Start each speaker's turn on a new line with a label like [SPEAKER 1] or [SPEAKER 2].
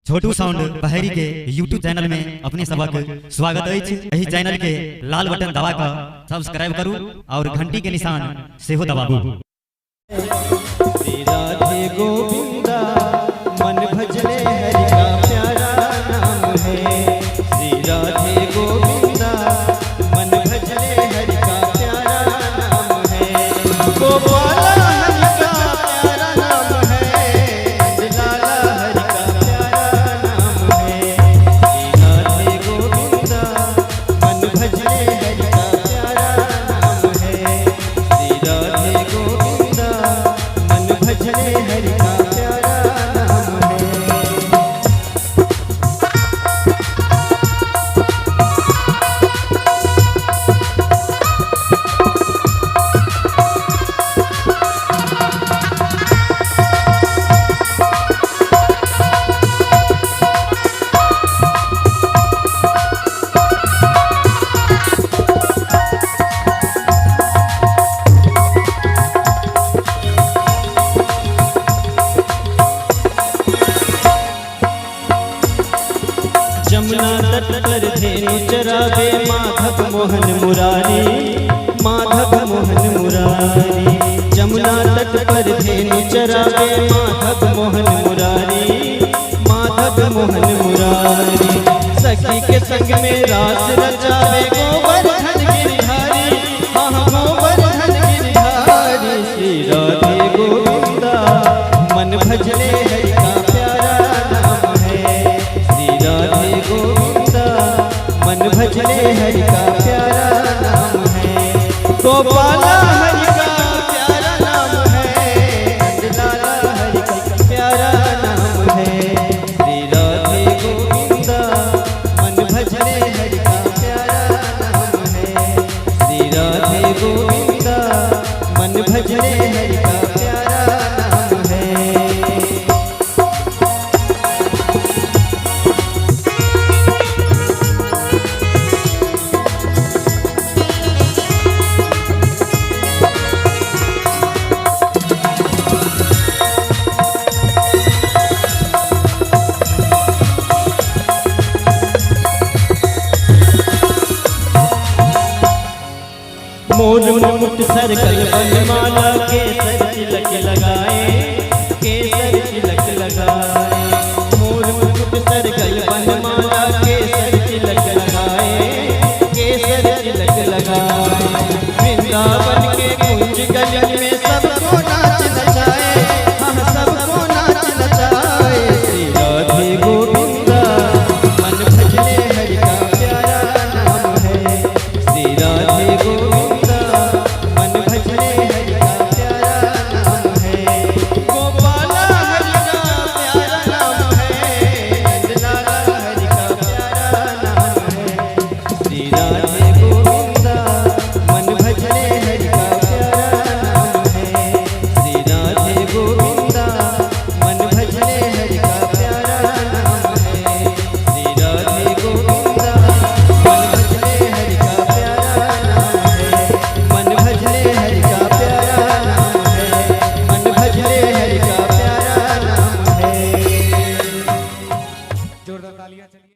[SPEAKER 1] छोटू sound बहरी के YouTube channel में अपने सबक स्वागत है। यही चैनल के लाल बटन दबा कर सब्सक्राइब करू और घंटी के निशान से हो दबाबू।
[SPEAKER 2] राधे गोविंदा मन भजले हरि का प्यारा नाम है। श्री राधे गोविंदा मन भजले हरि का प्यारा नाम है। गोपाला हरि का प्यारा नाम है। लाला हरि का प्यारा नाम है। श्री राधे गोविंदा मन भजले हरि का प्यारा नाम है। श्री राधे गोविंदा मन भजले हरि का प्यारा नाम है। जमुना तट पर धेनु चरावे माधव मोहन मुरारी। माधव मोहन मुरारी जमुना तट पर धेनु चरावे माधव मोहन मुरारी। माधव मोहन मुरारी सखी के संग में रास रचावे गोवर्धन गिरधारी। हाँ गोवर्धन गिरधारी श्री राधे गोविंदा मन भजले हरि का प्यारा नाम है। श्री राधे गोविंदा मन भजले हरि का प्यारा नाम है। गोपाला हरि का प्यारा नाम है। लाला हरि का प्यारा नाम है। श्री राधे गोविंदा मन भजले हरि का प्यारा नाम है। श्री राधे गोविंदा मन भजले हरि का प्यारा नाम है। मोर मुकुट सर कल बनमाला के सर तिलक लगाए।